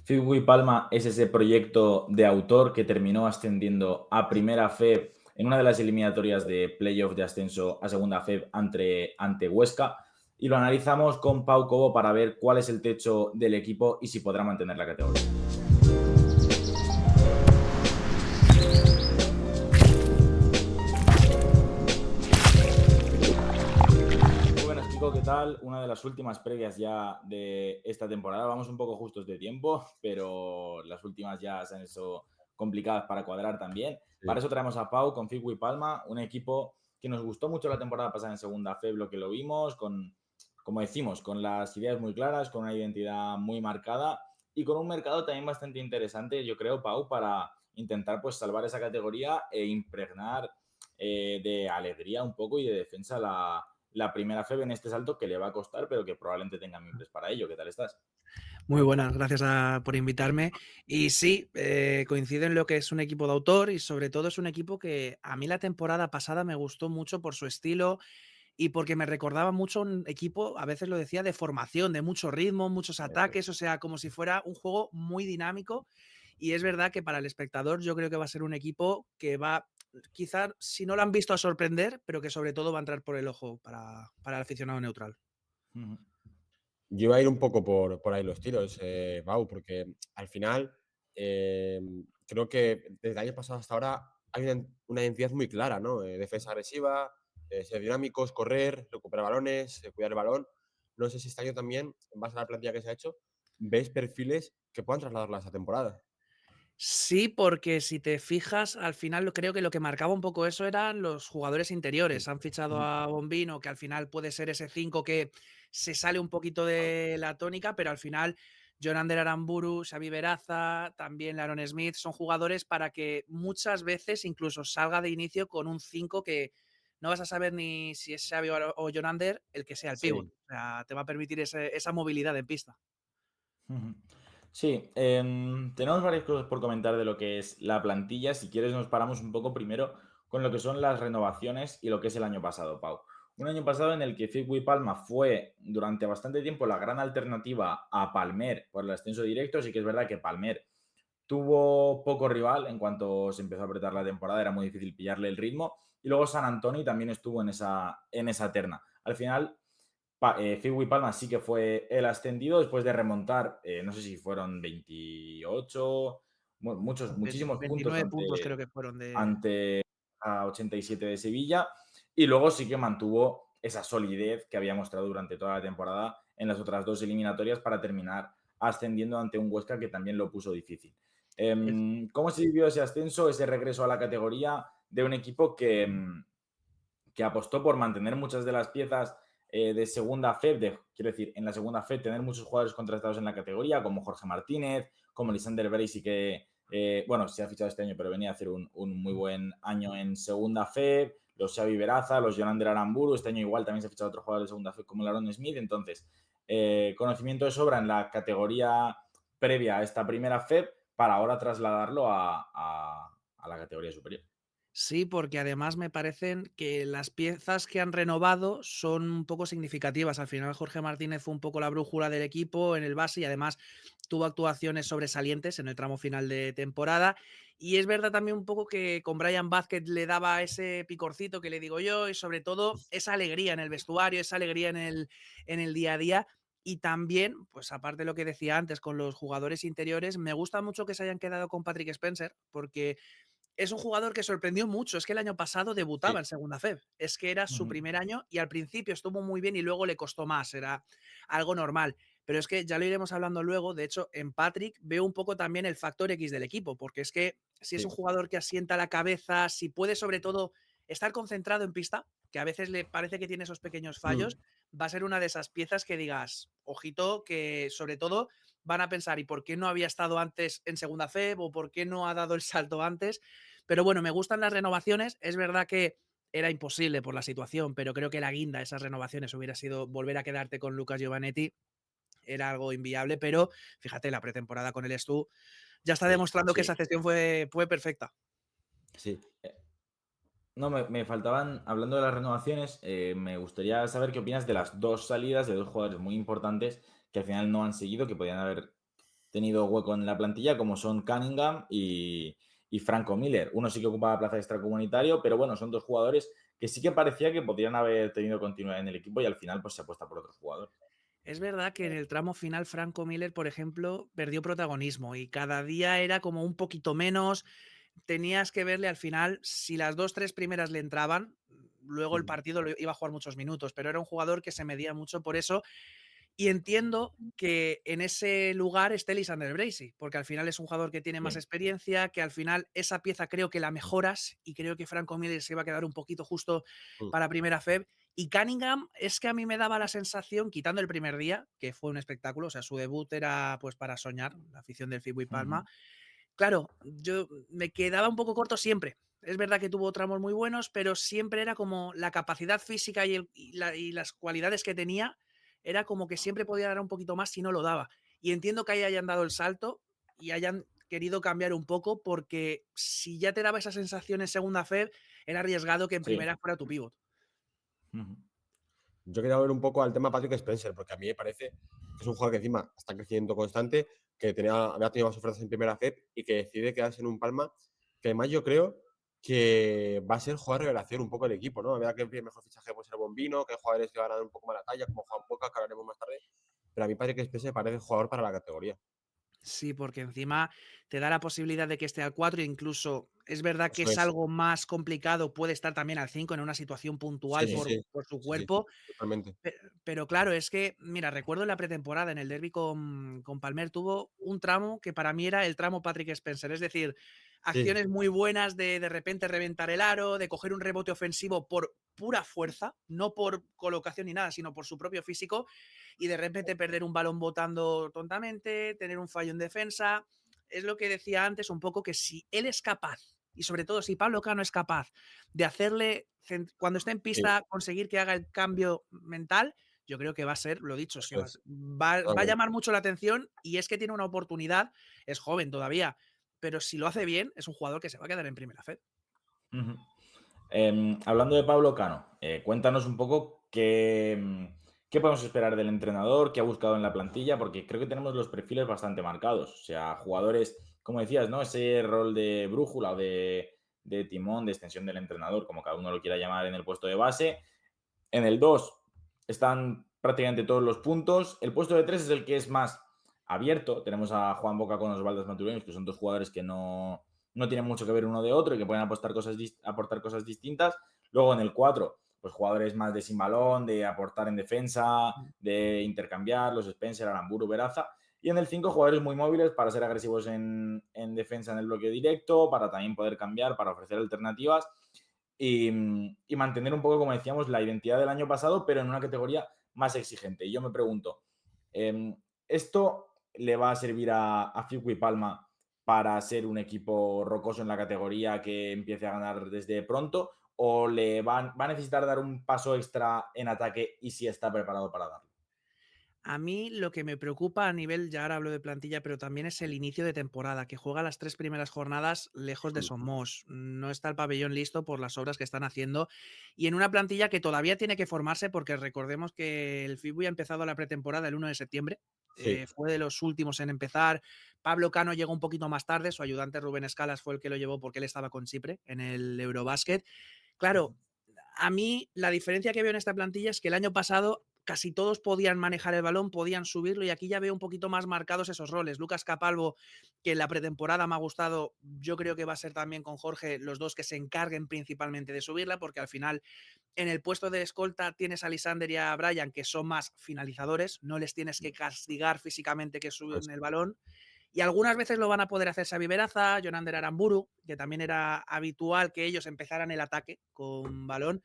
Figui Palma es ese proyecto de autor que terminó ascendiendo a Primera FEB en una de las eliminatorias de playoff de ascenso a Segunda FEB ante Huesca. Y lo analizamos con Pau Cobo para ver cuál es el techo del equipo y si podrá mantener la categoría. Muy buenas, Kiko, ¿qué tal? Una de las últimas previas ya de esta temporada. Vamos un poco justos de tiempo, pero las últimas ya se han hecho complicadas para cuadrar también. Para Sí. eso traemos a Pau con Figui Palma, un equipo que nos gustó mucho la temporada pasada en Segunda FEB, lo que lo vimos, como decimos, con las ideas muy claras, con una identidad muy marcada y con un mercado también bastante interesante, yo creo, Pau, para intentar pues salvar esa categoría e impregnar de alegría un poco y de defensa la primera FEB en este salto que le va a costar, pero que probablemente tenga mimbres para ello. ¿Qué tal estás? Muy buenas, gracias por invitarme. Y sí, coincido en lo que es un equipo de autor y sobre todo es un equipo que a mí la temporada pasada me gustó mucho por su estilo y porque me recordaba mucho un equipo, a veces lo decía, de formación, de mucho ritmo, muchos Eso es. ataques, o sea, como si fuera un juego muy dinámico. Y es verdad que para el espectador yo creo que va a ser un equipo que va, quizás, si no lo han visto, a sorprender, pero que sobre todo va a entrar por el ojo para el aficionado neutral. Ujú. Yo iba a ir un poco por ahí los tiros, Pau, porque al final eh, creo que desde el año pasado hasta ahora hay una identidad muy clara, ¿no? Defensa agresiva, ser dinámicos, correr, recuperar balones, cuidar el balón. No sé si este año también, en base a la plantilla que se ha hecho, ves perfiles que puedan trasladarla a esta temporada. Sí, porque si te fijas, al final creo que lo que marcaba un poco eso eran los jugadores interiores. Sí. Han fichado Ujú. a Bombino, que al final puede ser ese 5 que se sale un poquito de la tónica, pero al final Jonander Aramburu, Xavi Veraza, también Aaron Smith, son jugadores para que muchas veces incluso salga de inicio con un 5 que no vas a saber ni si es Xavi o Jonander el que sea el pívot. Sí. O sea, te va a permitir esa movilidad en pista. Ujú. Sí, tenemos varias cosas por comentar de lo que es la plantilla. Si quieres, nos paramos un poco primero con lo que son las renovaciones y lo que es el año pasado, Pau. Un año pasado en el que Figui Palma fue durante bastante tiempo la gran alternativa a Palmer por el ascenso directo. Sí que es verdad que Palmer tuvo poco rival en cuanto se empezó a apretar la temporada, era muy difícil pillarle el ritmo. Y luego San Antonio también estuvo en esa terna. Al final, Figui Palma sí que fue el ascendido después de remontar, no sé si fueron 28, muchísimos puntos 29 puntos creo que fueron de... ante a 87 de Sevilla. Y luego sí que mantuvo esa solidez que había mostrado durante toda la temporada en las otras dos eliminatorias para terminar ascendiendo ante un Huesca que también lo puso difícil. ¿Cómo se vivió ese ascenso, ese regreso a la categoría de un equipo que apostó por mantener muchas de las piezas de segunda FEB, quiero decir, en la segunda FEB tener muchos jugadores contratados en la categoría, como Jorge Martínez, como Lisander Bracy, que, bueno, se ha fichado este año, pero venía a hacer un muy buen año en segunda FEB, los Xavi Veraza, los Jonander Aramburu, este año igual también se ha fichado otro jugador de segunda FEB como el Aaron Smith, entonces, conocimiento de sobra en la categoría previa a esta primera FEB para ahora trasladarlo a la categoría superior. Sí, porque además me parecen que las piezas que han renovado son un poco significativas. Al final, Jorge Martínez fue un poco la brújula del equipo en el base y además tuvo actuaciones sobresalientes en el tramo final de temporada. Y es verdad también un poco que con Brian Vázquez le daba ese picorcito que le digo yo y sobre todo esa alegría en el vestuario, esa alegría en el día a día. Y también, pues aparte de lo que decía antes con los jugadores interiores, me gusta mucho que se hayan quedado con Patrick Spencer porque es un jugador que sorprendió mucho. Es que el año pasado debutaba Sí. en segunda FEB. Es que era su Ujú. primer año y al principio estuvo muy bien y luego le costó más. Era algo normal. Pero es que ya lo iremos hablando luego. De hecho, en Patrick veo un poco también el factor X del equipo, porque es que si es un Sí. jugador que asienta la cabeza, si puede sobre todo estar concentrado en pista, que a veces le parece que tiene esos pequeños fallos, Mm. va a ser una de esas piezas que digas, ojito, que sobre todo van a pensar, ¿y por qué no había estado antes en segunda FEB o por qué no ha dado el salto antes? Pero bueno, me gustan las renovaciones. Es verdad que era imposible por la situación, pero creo que la guinda de esas renovaciones hubiera sido volver a quedarte con Lucas Giovanetti. Era algo inviable, pero fíjate, la pretemporada con el Stu ya está Sí. demostrando que Sí, esa cesión fue perfecta. sí. No, me faltaban, hablando de las renovaciones, me gustaría saber qué opinas de las dos salidas de dos jugadores muy importantes que al final no han seguido, que podían haber tenido hueco en la plantilla, como son Cunningham y Franco Miller. Uno sí que ocupaba plaza extracomunitario, pero bueno, son dos jugadores que sí que parecía que podrían haber tenido continuidad en el equipo y al final pues se apuesta por otros jugadores. Es verdad que en el tramo final Franco Miller, por ejemplo, perdió protagonismo y cada día era como un poquito menos. Tenías que verle al final, si las 2, 3 primeras le entraban, luego el partido lo iba a jugar muchos minutos, pero era un jugador que se medía mucho por eso. Y entiendo que en ese lugar esté Lisander Bracy, porque al final es un jugador que tiene más Sí. experiencia, que al final esa pieza creo que la mejoras y creo que Franco Miller se iba a quedar un poquito justo Mm. para primera FEB. Y Cunningham es que a mí me daba la sensación, quitando el primer día, que fue un espectáculo, o sea, su debut era pues para soñar, la afición del Fibui Palma. Ujú. Claro, yo me quedaba un poco corto siempre. Es verdad que tuvo tramos muy buenos, pero siempre era como la capacidad física y las cualidades que tenía, era como que siempre podía dar un poquito más si no lo daba. Y entiendo que ahí hayan dado el salto y hayan querido cambiar un poco, porque si ya te daba esa sensación en segunda FEB, era arriesgado que en Sí. primera fuera tu pívot. Ujú. Yo quería ver un poco al tema Patrick Spencer, porque a mí me parece que es un jugador que encima está creciendo constante, que había tenido más ofertas en primera FED y que decide quedarse en un Palma, que además yo creo que va a ser jugador revelación un poco del equipo, ¿no? Verdad que el mejor fichaje puede ser Bombino, que hay jugadores que van a dar un poco más la talla, como Juan Boca, que hablaremos más tarde, pero a mí Patrick Spencer parece jugador para la categoría. Sí, porque encima te da la posibilidad de que esté al 4 e incluso es verdad que Eso es es. algo más complicado, puede estar también al 5 en una situación puntual Sí, sí, sí. por su Sí, sí, cuerpo, totalmente. pero claro, es que, mira, recuerdo en la pretemporada, en el derbi con Palmer, tuvo un tramo que para mí era el tramo Patrick Spencer, es decir, Sí, acciones muy buenas de repente reventar el aro, de coger un rebote ofensivo por pura fuerza, no por colocación ni nada, sino por su propio físico, y de repente perder un balón botando tontamente, tener un fallo en defensa. Es lo que decía antes, un poco que si él es capaz, y sobre todo si Pablo Cano es capaz de hacerle, cuando esté en sí, pista, conseguir que haga el cambio mental, yo creo que va a ser, lo dicho, es que eso es. va a Totalmente. llamar mucho la atención y es que tiene una oportunidad, es joven todavía, pero si lo hace bien, es un jugador que se va a quedar en primera FED. Ujú. Hablando de Pablo Cano, cuéntanos un poco qué podemos esperar del entrenador, qué ha buscado en la plantilla, porque creo que tenemos los perfiles bastante marcados. O sea, jugadores, como decías, ¿no? Ese rol de brújula o de timón, de extensión del entrenador, como cada uno lo quiera llamar en el puesto de base. En el 2 están prácticamente todos los puntos. El puesto de 3 es el que es más abierto. Tenemos a Juan Boca con Osvaldo Matureños, que son dos jugadores que no tienen mucho que ver uno de otro y que pueden aportar cosas distintas. Luego en el 4, pues jugadores más de sin balón, de aportar en defensa, de intercambiar, los Spencer, Aramburu, Veraza. Y en el 5, jugadores muy móviles para ser agresivos en defensa en el bloque directo, para también poder cambiar, para ofrecer alternativas y mantener un poco, como decíamos, la identidad del año pasado, pero en una categoría más exigente. Y yo me pregunto, ¿esto le va a servir a Fiuco y Palma para ser un equipo rocoso en la categoría que empiece a ganar desde pronto? ¿O va a necesitar dar un paso extra en ataque y si está preparado para darlo? A mí lo que me preocupa a nivel, ya ahora hablo de plantilla, pero también es el inicio de temporada, que juega las 3 primeras jornadas lejos de Somos. No está el pabellón listo por las obras que están haciendo y en una plantilla que todavía tiene que formarse, porque recordemos que el FIBUY ha empezado la pretemporada el 1 de septiembre. Sí. Fue de los últimos en empezar. Pablo Cano llegó un poquito más tarde, su ayudante Rubén Escalas fue el que lo llevó porque él estaba con Chipre en el Eurobasket. Claro, a mí la diferencia que veo en esta plantilla es que el año pasado casi todos podían manejar el balón, podían subirlo y aquí ya veo un poquito más marcados esos roles. Lucas Capalvo, que en la pretemporada me ha gustado, yo creo que va a ser también con Jorge los dos que se encarguen principalmente de subirla, porque al final en el puesto de escolta tienes a Lisander y a Brian, que son más finalizadores, no les tienes que castigar físicamente que Pues, suben el balón. Y algunas veces lo van a poder hacer Xavi Veraza, Jonander Aramburu, que también era habitual que ellos empezaran el ataque con balón.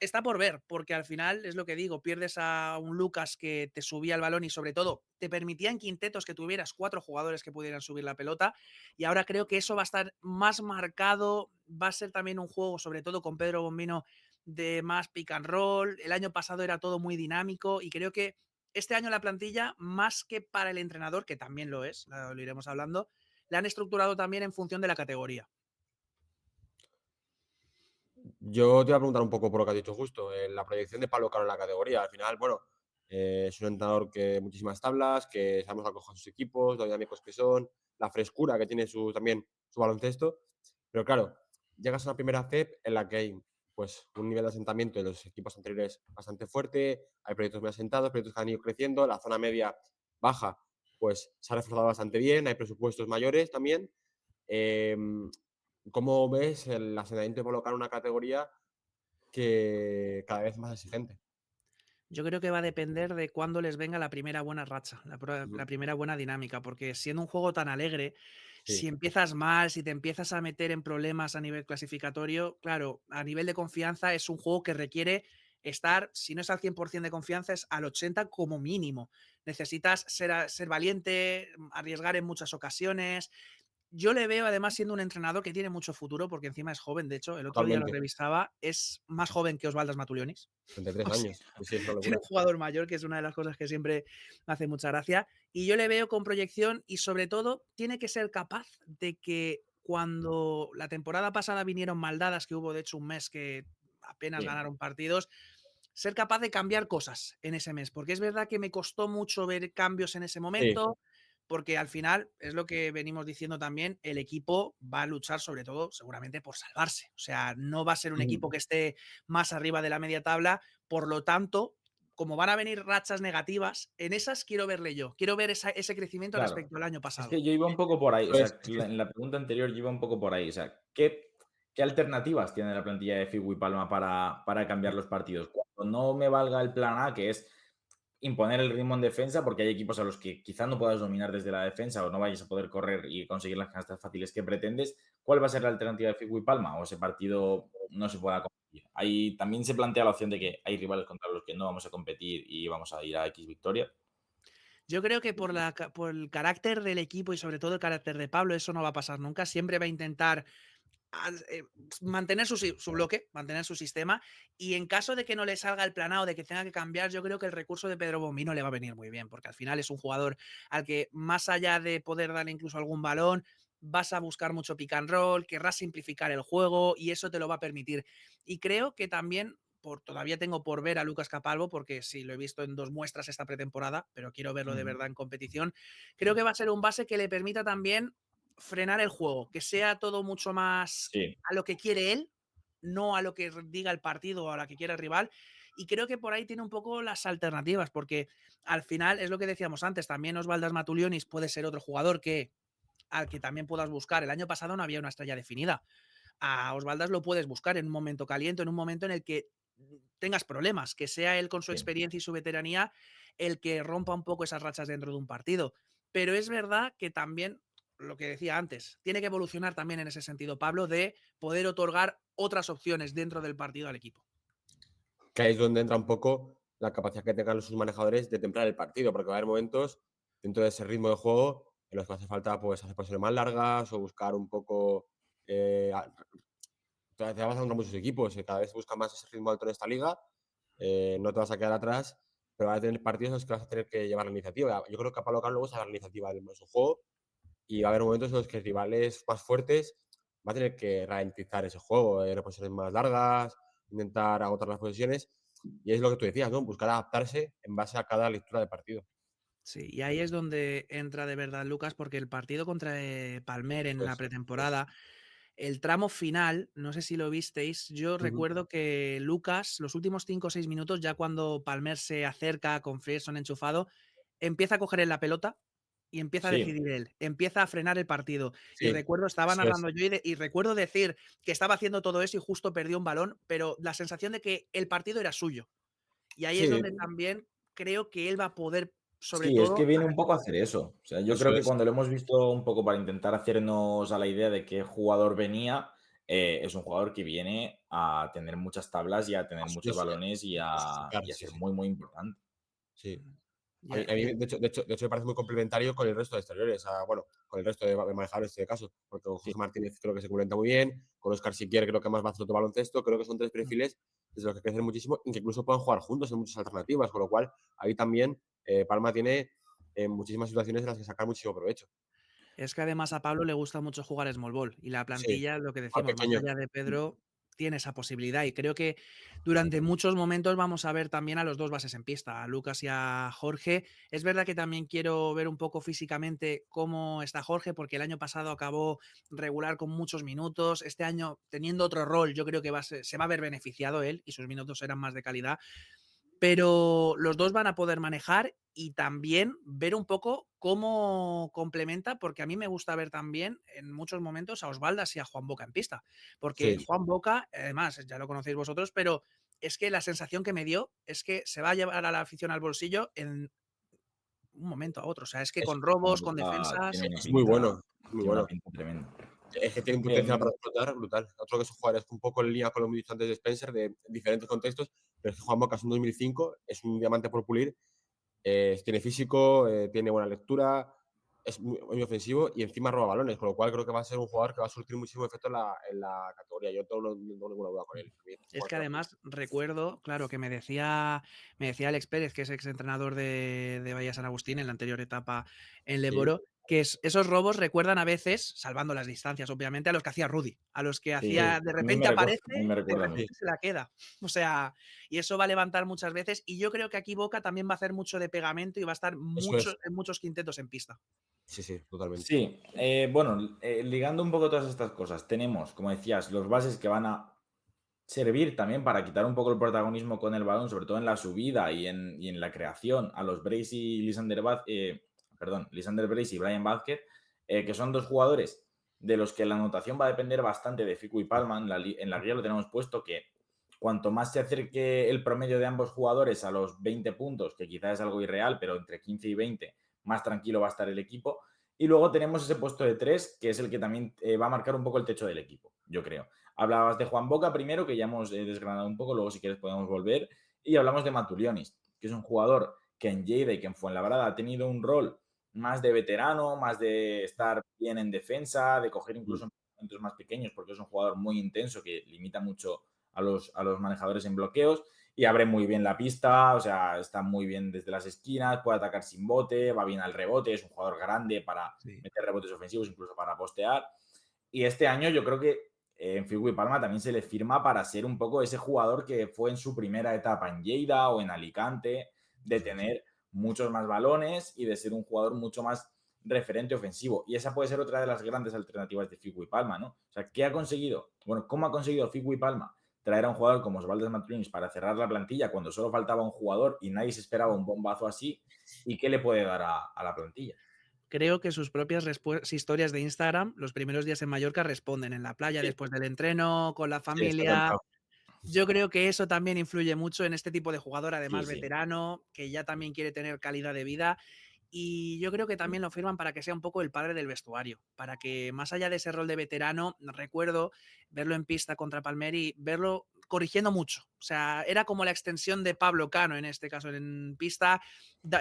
Está por ver, porque al final es lo que digo, pierdes a un Lucas que te subía el balón y sobre todo te permitía en quintetos que tuvieras 4 jugadores que pudieran subir la pelota y ahora creo que eso va a estar más marcado, va a ser también un juego, sobre todo con Pedro Bombino, de más pick and roll. El año pasado era todo muy dinámico y creo que este año la plantilla, más que para el entrenador, que también lo es, lo iremos hablando, la han estructurado también en función de la categoría. yo te iba a preguntar un poco por lo que has dicho justo, la proyección de Pablo Caro en la categoría. Al final, bueno, Es un entrenador que muchísimas tablas, que sabemos acoger a sus equipos, lo dinámicos que son, la frescura que tiene también su baloncesto. Pero claro, llegas a una primera FEP en la que hay pues, un nivel de asentamiento de los equipos anteriores bastante fuerte, hay proyectos muy asentados, proyectos que han ido creciendo, la zona media baja pues se ha reforzado bastante bien, hay presupuestos mayores también. ¿Cómo ves el asentamiento de colocar una categoría que cada vez es más exigente? Yo creo que va a depender de cuándo les venga la primera buena racha, Ujú. la primera buena dinámica, porque siendo un juego tan alegre, si Sí, empiezas mal, si te empiezas a meter en problemas a nivel clasificatorio, claro, a nivel de confianza es un juego que requiere estar, si no es al 100% de confianza, es al 80% como mínimo. Necesitas ser valiente, arriesgar en muchas ocasiones. Yo le veo además siendo un entrenador que tiene mucho futuro, porque encima es joven, de hecho, el otro día lo totalmente. revisaba, es más joven que Osvaldas Matulionis. 33 O sea, años. Sí, sí, es una tiene locura. un jugador mayor, que es una de las cosas que siempre me hace mucha gracia. Y yo le veo con proyección y sobre todo tiene que ser capaz de que cuando la temporada pasada vinieron maldadas, que hubo de hecho un mes que apenas Sí, ganaron partidos, ser capaz de cambiar cosas en ese mes, porque es verdad que me costó mucho ver cambios en ese Sí, momento, porque al final es lo que venimos diciendo también, el equipo va a luchar sobre todo seguramente por salvarse, o sea, no va a ser un ujú, equipo que esté más arriba de la media tabla, por lo tanto, como van a venir rachas negativas, en esas quiero verle yo, quiero ver ese crecimiento claro. respecto al año Es pasado. que yo iba un poco por ahí, o eso es. sea, en la pregunta anterior yo iba un poco por ahí, o sea, ¿qué alternativas tiene la plantilla de Figu y Palma para cambiar los partidos? Cuando no me valga el plan A, que es imponer el ritmo en defensa, porque hay equipos a los que quizás no puedas dominar desde la defensa o no vayas a poder correr y conseguir las canastas fáciles que pretendes, ¿cuál va a ser la alternativa de Figu y Palma? O ese partido no se pueda competir. Ahí también se plantea la opción de que hay rivales contra los que no vamos a competir y vamos a ir a X victoria. Yo creo que por el carácter del equipo y sobre todo el carácter de Pablo, eso no va a pasar nunca. Siempre va a intentar mantener su bloque, mantener su sistema, y en caso de que no le salga el plan A o de que tenga que cambiar, yo creo que el recurso de Pedro Bombino le va a venir muy bien, porque al final es un jugador al que, más allá de poder darle incluso algún balón, vas a buscar mucho pick and roll, querrás simplificar el juego y eso te lo va a permitir. Y creo que también todavía tengo por ver a Lucas Capalvo, porque sí, lo he visto en 2 muestras esta pretemporada, pero quiero verlo de Ujú. verdad en competición. Creo que va a ser un base que le permita también frenar el juego, que sea todo mucho más Sí, a lo que quiere él, no a lo que diga el partido o a lo que quiera el rival. Y creo que por ahí tiene un poco las alternativas, porque al final es lo que decíamos antes, también Osvaldas Matulionis puede ser otro jugador al que también puedas buscar. El año pasado no había una estrella definida. A Osvaldas lo puedes buscar en un momento caliente, en un momento en el que tengas problemas, que sea él con su sí. experiencia y su veteranía el que rompa un poco esas rachas dentro de un partido. Pero es verdad que también, lo que decía antes, tiene que evolucionar también en ese sentido, Pablo, de poder otorgar otras opciones dentro del partido al equipo. Que ahí es donde entra un poco la capacidad que tengan sus manejadores de templar el partido, porque va a haber momentos dentro de ese ritmo de juego en los que hace falta pues, hacer posiciones más largas o buscar un poco. eh, a- te vas a encontrar muchos equipos que cada vez buscan más ese ritmo alto en esta liga. No te vas a quedar atrás, pero vas a tener partidos en los que vas a tener que llevar la iniciativa. Yo creo que a Pablo Carlos luego se va a dar la iniciativa de su juego y va a haber momentos en los que rivales más fuertes va a tener que ralentizar ese juego, posiciones más largas, intentar agotar las posiciones. Y es lo que tú decías, ¿no? Buscar adaptarse en base a cada lectura de partido. Sí, y ahí es donde entra de verdad Lucas, porque el partido contra Palmer en Eso la es. pretemporada, el tramo final, no sé si lo visteis, yo Ujú. recuerdo que Lucas, los últimos 5 o 6 minutos, ya cuando Palmer se acerca con Frierson enchufado, empieza a coger en la pelota y empieza a Sí, decidir él, empieza a frenar el partido. Y Sí, recuerdo, estaba eso es. narrando yo y recuerdo decir que estaba haciendo todo eso y justo perdió un balón, pero la sensación de que el partido era suyo. Y ahí es Sí, donde también creo que él va a poder, sobre sí, es que todo, viene un poco a hacer eso. O sea, yo eso creo que es. cuando lo hemos visto un poco para intentar hacernos a la idea de qué jugador venía, es un jugador que viene a tener muchas tablas y a tener Yo muchos sé, balones dosificar, y a sí, ser sí. muy, muy importante. Sí. ya, A mí, de hecho, me parece muy complementario con el resto de exteriores, bueno, con el resto de manejadores en este caso, porque con Sí, Jorge Martínez creo que se complementa muy bien, con Oscar Siquier creo que más va a hacer otro baloncesto, creo que son tres perfiles desde los que crecen muchísimo y que incluso puedan jugar juntos en muchas alternativas, con lo cual ahí también Palma tiene muchísimas situaciones en las que sacar muchísimo provecho. es que además a Pablo le gusta mucho jugar small ball y la Sí, plantilla, lo que al decimos, más pequeño. allá de Pedro, tiene esa posibilidad. Y creo que durante muchos momentos vamos a ver también a los dos bases en pista, a Lucas y a Jorge. Es verdad que también quiero ver un poco físicamente cómo está Jorge, porque el año pasado acabó regular con muchos minutos. Este año, teniendo otro rol, yo creo que se va a ver beneficiado él y sus minutos eran más de calidad. Pero los dos van a poder manejar y también ver un poco cómo complementa, porque a mí me gusta ver también en muchos momentos a Osvaldas y a Juan Boca en pista, porque Sí, Juan Boca, además, ya lo conocéis vosotros, pero es que la sensación que me dio es que se va a llevar a la afición al bolsillo en un momento a otro. O sea, es que es, con robos, con Boca defensas. es muy bueno, muy tiene una bueno. pinta tremenda. Es que tiene un potencial para explotar brutal. Otro que esos jugadores un poco en línea con lo que antes de Spencer, de diferentes contextos, pero es que Juan Boca es un 2005, es un diamante por pulir, tiene físico, tiene buena lectura, es muy ofensivo y encima roba balones, con lo cual creo que va a ser un jugador que va a surtir muchísimo efecto en la categoría. Yo no tengo ninguna duda con él. Es que además recuerdo, claro, que me decía Alex Pérez, que es exentrenador de Bahía San Agustín en la anterior etapa en Sí, Leboro, que esos robos recuerdan a veces, salvando las distancias, obviamente, a los que hacía Rudy, a los que Sí, hacía, de a mí repente aparece, me de recuerda repente mucho. sí, se la queda. O sea, y eso va a levantar muchas veces. Y yo creo que aquí Boca también va a hacer mucho de pegamento y va a estar eso es. en muchos quintetos en pista. Sí, sí, totalmente. Sí, bueno, ligando un poco todas estas cosas, tenemos, como decías, los bases que van a servir también para quitar un poco el protagonismo con el balón, sobre todo en la subida y en la creación, a los Brace y Lisander Brace y Brian Vázquez, que son dos jugadores de los que la anotación va a depender bastante de Fico y Palma. En la guía lo tenemos puesto que cuanto más se acerque el promedio de ambos jugadores a los 20 puntos, que quizás es algo irreal, pero entre 15 y 20, más tranquilo va a estar el equipo. Y luego tenemos ese puesto de 3, que es el que también va a marcar un poco el techo del equipo, yo creo. Hablabas de Juan Boca primero, que ya hemos desgranado un poco, luego si quieres podemos volver. Y hablamos de Matulionis, que es un jugador que en Lleida y que en Fuenlabrada ha tenido un rol más de veterano, más de estar bien en defensa, de coger incluso en momentos más pequeños, porque es un jugador muy intenso que limita mucho a los manejadores en bloqueos y abre muy bien la pista, o sea, está muy bien desde las esquinas, puede atacar sin bote, va bien al rebote, es un jugador grande para Sí. meter rebotes ofensivos, incluso para postear. Y este año yo creo que en Figo y Palma también se le firma para ser un poco ese jugador que fue en su primera etapa en Lleida o en Alicante, de tener muchos más balones y de ser un jugador mucho más referente ofensivo. Y esa puede ser otra de las grandes alternativas de Figo y Palma, ¿no? O sea, ¿qué ha conseguido? Bueno, ¿cómo ha conseguido Figo y Palma traer a un jugador como Osvaldo Matulionis para cerrar la plantilla cuando solo faltaba un jugador y nadie se esperaba un bombazo así? ¿Y qué le puede dar a la plantilla? Creo que sus propias historias de Instagram, los primeros días en Mallorca, responden en la playa, Sí, después del entreno, con la Sí, está familia. comprado. Yo creo que eso también influye mucho en este tipo de jugador, sí, además sí. veterano, que ya también quiere tener calidad de vida. Y yo creo que también lo firman para que sea un poco el padre del vestuario, para que más allá de ese rol de veterano, recuerdo verlo en pista contra Palmeri, verlo corrigiendo mucho. O sea, era como la extensión de Pablo Cano en este caso en pista,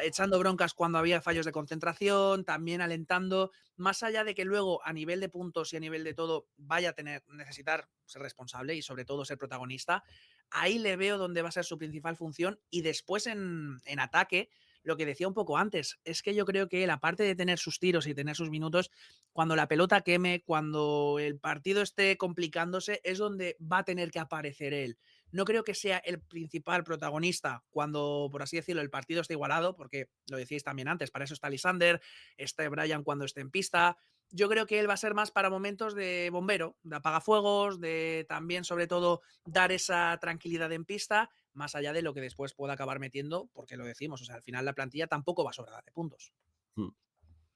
echando broncas cuando había fallos de concentración, también alentando, más allá de que luego a nivel de puntos y a nivel de todo vaya a necesitar ser responsable y sobre todo ser protagonista, ahí le veo donde va a ser su principal función y después en ataque lo que decía un poco antes, es que yo creo que él, aparte de tener sus tiros y tener sus minutos, cuando la pelota queme, cuando el partido esté complicándose, es donde va a tener que aparecer él. No creo que sea el principal protagonista cuando, por así decirlo, el partido esté igualado, porque lo decíais también antes, para eso está Lisander, está Brian cuando esté en pista. Yo creo que él va a ser más para momentos de bombero, de apagafuegos, de también, sobre todo, dar esa tranquilidad en pista más allá de lo que después pueda acabar metiendo, porque lo decimos, o sea, al final la plantilla tampoco va sobrada de puntos. Mm.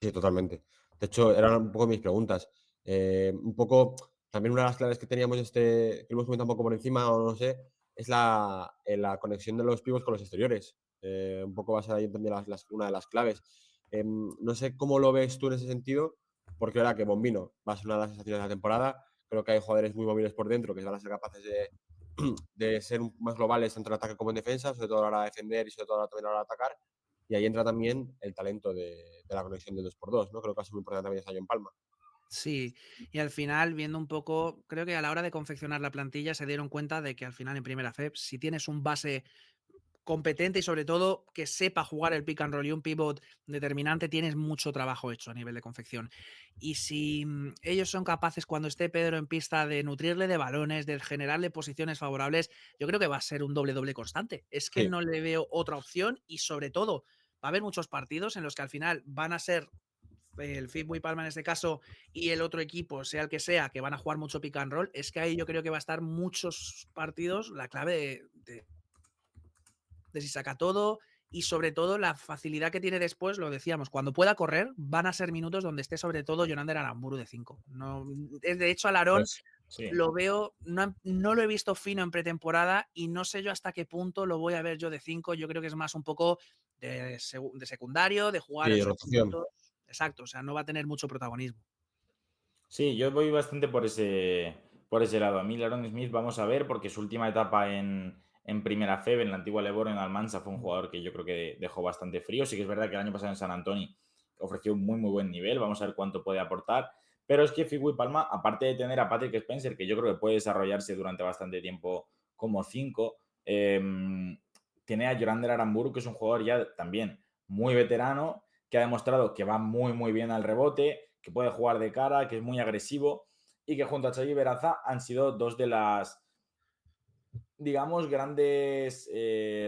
Sí, totalmente. De hecho, eran un poco mis preguntas. Un poco, también una de las claves que teníamos, que hemos comentado un poco por encima, o no sé, es la conexión de los pivos con los exteriores. Un poco va a ser ahí también una de las claves. No sé cómo lo ves tú en ese sentido, porque ahora que Bombino va a ser una de las sensaciones de la temporada, creo que hay jugadores muy móviles por dentro que van a ser capaces de ser más globales tanto en ataque como en defensa, sobre todo a la hora de defender y sobre todo también a la hora de atacar. Y ahí entra también el talento de la conexión de 2x2, ¿no? Creo que va a ser muy importante también esa en Palma. Sí, y al final, viendo un poco, creo que a la hora de confeccionar la plantilla se dieron cuenta de que al final en primera FEP, si tienes un base competente y sobre todo que sepa jugar el pick and roll y un pivot determinante, tienes mucho trabajo hecho a nivel de confección. Y si ellos son capaces cuando esté Pedro en pista de nutrirle de balones, de generarle posiciones favorables, yo creo que va a ser un doble-doble constante. Es que Sí. no le veo otra opción y sobre todo va a haber muchos partidos en los que al final van a ser el Fitbuy Palma en este caso y el otro equipo, sea el que sea, que van a jugar mucho pick and roll, es que ahí yo creo que va a estar muchos partidos la clave de si saca todo y sobre todo la facilidad que tiene después, lo decíamos, cuando pueda correr van a ser minutos donde esté sobre todo Yonander Aramburu de 5. No, de hecho, Alarón Pues sí. lo veo, no lo he visto fino en pretemporada y no sé yo hasta qué punto lo voy a ver yo de 5. Yo creo que es más un poco de secundario, de jugar Sí, esos rotación. minutos. Exacto, o sea, no va a tener mucho protagonismo. Sí, yo voy bastante por ese lado. A mí, Laron Smith, vamos a ver, porque su última etapa en Primera FEB, en la antigua Leboro, en Almansa, fue un jugador que yo creo que dejó bastante frío. Sí que es verdad que el año pasado en San Antonio ofreció un muy, muy buen nivel. Vamos a ver cuánto puede aportar. Pero es que Figui Palma, aparte de tener a Patrick Spencer, que yo creo que puede desarrollarse durante bastante tiempo como 5, tiene a Yorander Aramburu, que es un jugador ya también muy veterano, que ha demostrado que va muy, muy bien al rebote, que puede jugar de cara, que es muy agresivo y que junto a Xavi Beraza han sido dos de las, digamos, grandes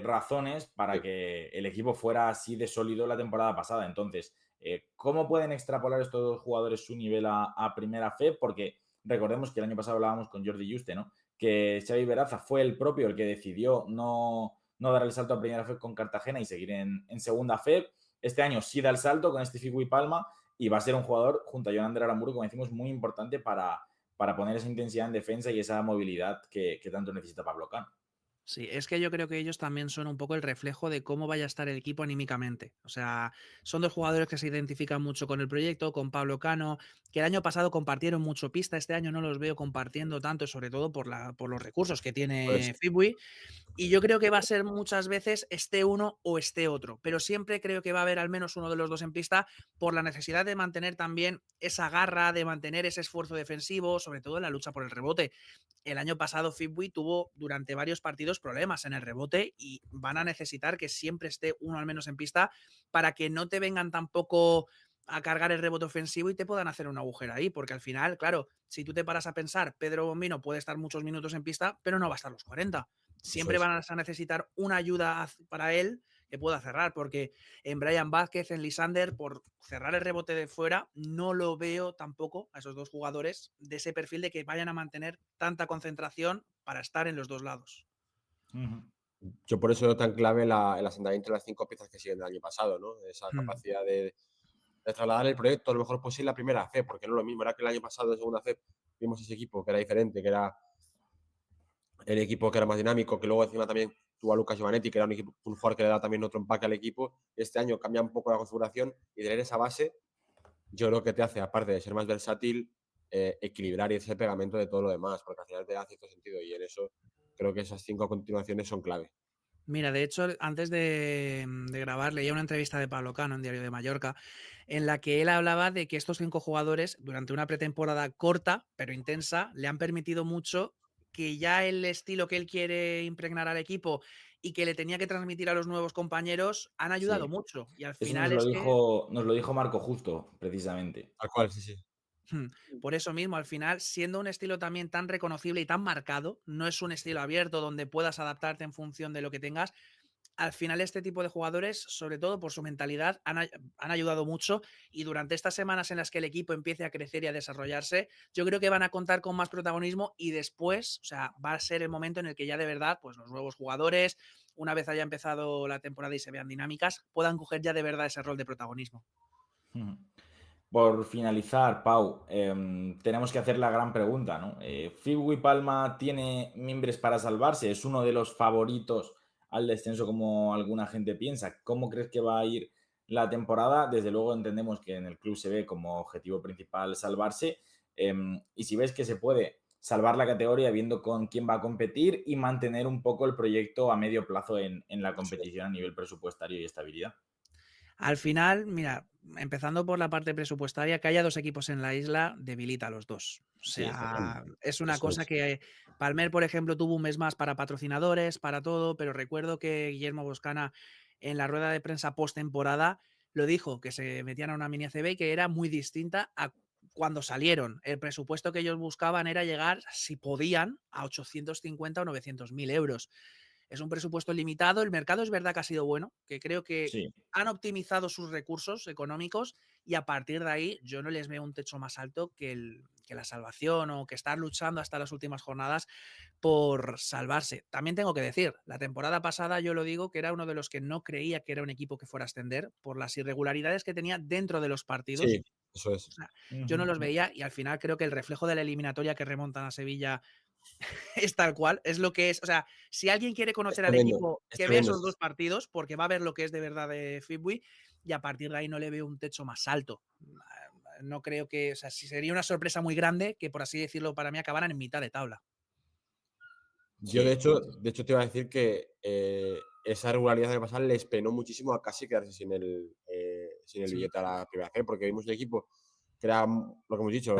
razones para Sí. que el equipo fuera así de sólido la temporada pasada. Entonces, ¿cómo pueden extrapolar estos dos jugadores su nivel a Primera Fe? Porque recordemos que el año pasado hablábamos con Jordi Juste, ¿no? Que Xavi Beraza fue el propio el que decidió no dar el salto a Primera Fe con Cartagena y seguir en Segunda Fe. Este año sí da el salto con este Figui Palma y va a ser un jugador, junto a Jonander Aramburu, como decimos, muy importante para poner esa intensidad en defensa y esa movilidad que tanto necesita Pablo Cano. Sí, es que yo creo que ellos también son un poco el reflejo de cómo vaya a estar el equipo anímicamente. O sea, son dos jugadores que se identifican mucho con el proyecto, con Pablo Cano, que el año pasado compartieron mucho pista, este año no los veo compartiendo tanto, sobre todo por los recursos que Pues tiene Fitbuy. Y yo creo que va a ser muchas veces este uno o este otro, pero siempre creo que va a haber al menos uno de los dos en pista por la necesidad de mantener también esa garra, de mantener ese esfuerzo defensivo, sobre todo en la lucha por el rebote. El año pasado Fitbuy tuvo durante varios partidos problemas en el rebote y van a necesitar que siempre esté uno al menos en pista para que no te vengan tampoco a cargar el rebote ofensivo y te puedan hacer un agujero ahí, porque al final, claro, si tú te paras a pensar, Pedro Bombino puede estar muchos minutos en pista, pero no va a estar los 40. eso Siempre es. van a necesitar una ayuda para él que pueda cerrar, porque en Brian Vázquez, en Lisander, por cerrar el rebote de fuera, no lo veo tampoco a esos dos jugadores de ese perfil de que vayan a mantener tanta concentración para estar en los dos lados. Yo por eso veo tan clave el asentamiento de las 5 piezas que siguen del año pasado, ¿no? Esa Hmm. capacidad de trasladar el proyecto lo mejor posible a Primera C, porque no es lo mismo. Era que el año pasado en Segunda C vimos ese equipo que era diferente, que era el equipo que era más dinámico, que luego encima también tuvo a Lucas Giovanetti, que era un jugador que le da también otro empaque al equipo. Este año cambia un poco la configuración y tener esa base, yo creo que te hace, aparte de ser más versátil, equilibrar y ese pegamento de todo lo demás, porque al final te da cierto sentido y en eso creo que esas 5 continuaciones son clave. Mira, de hecho, antes de grabar, leía una entrevista de Pablo Cano en Diario de Mallorca, en la que él hablaba de que estos 5 jugadores, durante una pretemporada corta, pero intensa, le han permitido mucho que ya el estilo que él quiere impregnar al equipo y que le tenía que transmitir a los nuevos compañeros han ayudado Sí, mucho. Y al eso final es que nos lo dijo Marco Justo, precisamente. Tal cual, sí, sí. por eso mismo, al final, siendo un estilo también tan reconocible y tan marcado, no es un estilo abierto donde puedas adaptarte en función de lo que tengas. Al final, este tipo de jugadores, sobre todo por su mentalidad, han ayudado mucho y durante estas semanas en las que el equipo empiece a crecer y a desarrollarse, yo creo que van a contar con más protagonismo y después, o sea, va a ser el momento en el que ya de verdad, pues los nuevos jugadores, una vez haya empezado la temporada y se vean dinámicas, puedan coger ya de verdad ese rol de protagonismo. Por finalizar, Pau, tenemos que hacer la gran pregunta, ¿no? ¿Figui Palma tiene mimbres para salvarse? ¿Es uno de los favoritos al descenso como alguna gente piensa? ¿Cómo crees que va a ir la temporada? Desde luego entendemos que en el club se ve como objetivo principal salvarse. Y si ves que se puede salvar la categoría viendo con quién va a competir y mantener un poco el proyecto a medio plazo en la Eso es. competición a nivel presupuestario y estabilidad. Al final, mira, empezando por la parte presupuestaria, que haya 2 equipos en la isla debilita a los 2. O Sí, sea, totalmente. es una Eso cosa es. que Palmer, por ejemplo, tuvo un mes más para patrocinadores, para todo, pero recuerdo que Guillermo Boscana en la rueda de prensa postemporada lo dijo, que se metían a una mini ACB y que era muy distinta a cuando salieron. El presupuesto que ellos buscaban era llegar, si podían, a 850 o 900.000 euros. Es un presupuesto limitado. El mercado es verdad que ha sido bueno, que creo que Sí. han optimizado sus recursos económicos y a partir de ahí yo no les veo un techo más alto que la salvación o que estar luchando hasta las últimas jornadas por salvarse. También tengo que decir, la temporada pasada yo lo digo que era uno de los que no creía que era un equipo que fuera a ascender por las irregularidades que tenía dentro de los partidos. Sí, eso O es. sea, yo no los Ujú. veía y al final creo que el reflejo de la eliminatoria que remontan a Sevilla es tal cual, es lo que es. O sea, si alguien quiere Es conocer al tremendo, equipo, es que vea tremendo. esos 2 partidos, porque va a ver lo que es de verdad de Fitbuy, y a partir de ahí no le veo un techo más alto. No creo que, o sea, sí sería una sorpresa muy grande que, por así decirlo, para mí acabaran en mitad de tabla. Yo, Sí. de hecho, te iba a decir que esa regularidad de pasar les penó muchísimo a casi quedarse sin el Sí. billete a la primera C, porque vimos un equipo que era, lo que hemos dicho,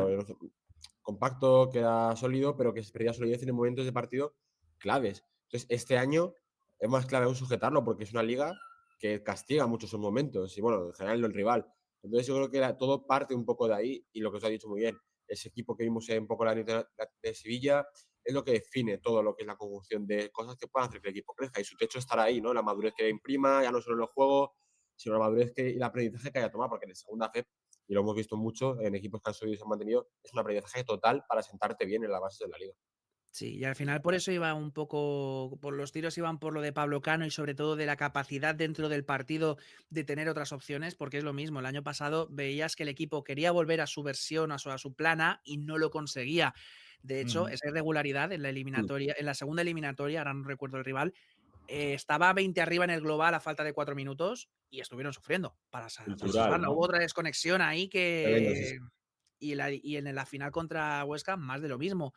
compacto, que era sólido, pero que se perdía solidez en momentos de partido claves. Entonces, este año es más clave aún sujetarlo, porque es una liga que castiga mucho esos momentos, y bueno, en general el rival. Entonces, yo creo que todo parte un poco de ahí, y lo que os ha dicho muy bien, ese equipo que vimos un poco la de Sevilla, es lo que define todo lo que es la conjunción de cosas que puedan hacer que el equipo crezca. Y su techo estará ahí, ¿no? La madurez que imprima, ya no solo en los juegos, sino la madurez y el aprendizaje que haya tomado, porque en segunda FEP, y lo hemos visto mucho en equipos que han subido y se han mantenido, es un aprendizaje total para sentarte bien en la base de la liga. Sí, y al final por eso iba un poco, por los tiros iban por lo de Pablo Cano y sobre todo de la capacidad dentro del partido de tener otras opciones, porque es lo mismo, el año pasado veías que el equipo quería volver a su versión, a su plana y no lo conseguía. De hecho, Ujú. esa irregularidad en la Mm. eliminatoria, en la segunda eliminatoria, ahora no recuerdo el rival, estaba 20 arriba en el global a falta de 4 minutos y estuvieron sufriendo para Brutal, salvarla. Hubo ¿no? otra desconexión ahí Tremendo, sí, que sí. y en la final contra Huesca, más de lo mismo.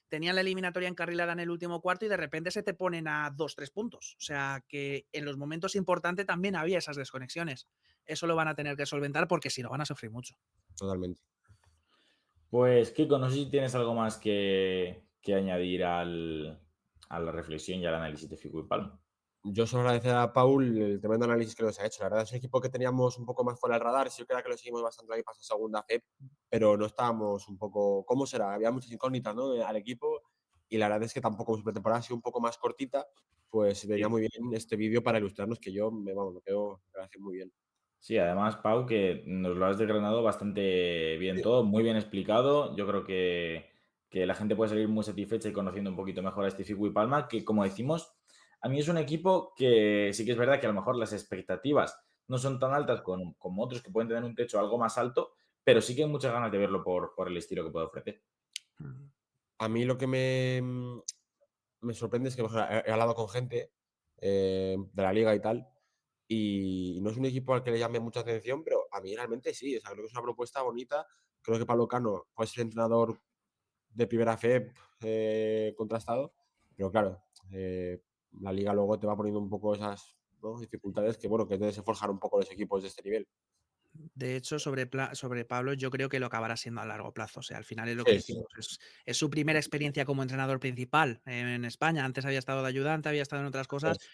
Tenían la eliminatoria encarrilada en el último cuarto y de repente se te ponen a 2-3 puntos. O sea que en los momentos importantes también había esas desconexiones. Eso lo van a tener que solventar porque si no van a sufrir mucho. Totalmente. Pues, Kiko, no sé si tienes algo más que añadir a la reflexión y al análisis de Fico y Palma. Yo solo agradecer a Paul el tremendo análisis que nos ha hecho. La verdad es un equipo que teníamos un poco más fuera del radar. Sí que era que lo seguimos bastante ahí pasa segunda FEP, pero no estábamos un poco. ¿Cómo será? Había muchas incógnitas, ¿no? Al equipo. Y la verdad es que tampoco su pretemporada ha sido un poco más cortita. Pues venía Sí. muy bien este vídeo para ilustrarnos que yo me quedo gracias muy bien. Sí, además, Pau, que nos lo has desgranado bastante bien Sí, todo, muy bien explicado. Yo creo que la gente puede salir muy satisfecha y conociendo un poquito mejor a este Fico y Palma, que como decimos, a mí es un equipo que sí que es verdad que a lo mejor las expectativas no son tan altas como otros que pueden tener un techo algo más alto, pero sí que hay muchas ganas de verlo por el estilo que puede ofrecer. a mí lo que me sorprende es que por ejemplo, he hablado con gente de la liga y tal, y no es un equipo al que le llame mucha atención, pero a mí realmente sí. O sea, creo que es una propuesta bonita. Creo que Pablo Cano puede ser entrenador de primera fe contrastado, pero claro, la liga luego te va poniendo un poco esas, ¿no?, dificultades que, bueno, que debes forjar un poco los equipos de este nivel. De hecho, sobre Pablo, yo creo que lo acabará siendo a largo plazo. O sea, al final es lo que Sí, sí, decimos. Es su primera experiencia como entrenador principal en España. Antes había estado de ayudante, había estado en otras eso cosas, es.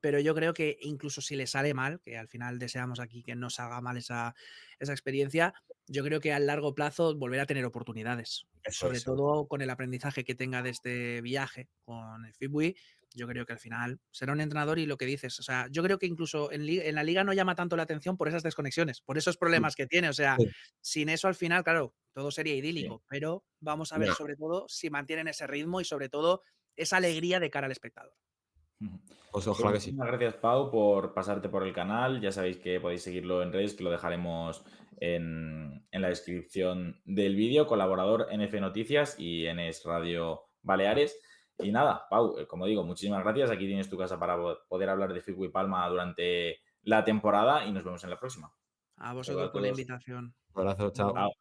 pero yo creo que incluso si le sale mal, que al final deseamos aquí que no salga mal esa experiencia, yo creo que a largo plazo volverá a tener oportunidades. Eso Sobre es, seguro. todo con el aprendizaje que tenga de este viaje con el Fitbuy, yo creo que al final será un entrenador y lo que dices, o sea, yo creo que incluso en la liga no llama tanto la atención por esas desconexiones, por esos Mm, problemas que tiene. O sea, sí. sin eso al final, claro, todo sería Sí. idílico, pero vamos a ver Nah, sobre todo si mantienen ese ritmo y sobre todo esa alegría de cara al espectador. Ujú. pues Pues ojalá que sí. muchísimas gracias, Pau, por pasarte por el canal. Ya sabéis que podéis seguirlo en redes, que lo dejaremos en la descripción del vídeo. Colaborador en F Noticias y en Es Radio Baleares. Y nada, Pau, como digo, muchísimas gracias. Aquí tienes tu casa para poder hablar de Fico y Palma durante la temporada y nos vemos en la próxima. A Saludos vosotros a por la todos. invitación. Un abrazo, Hasta luego. chao. Chao.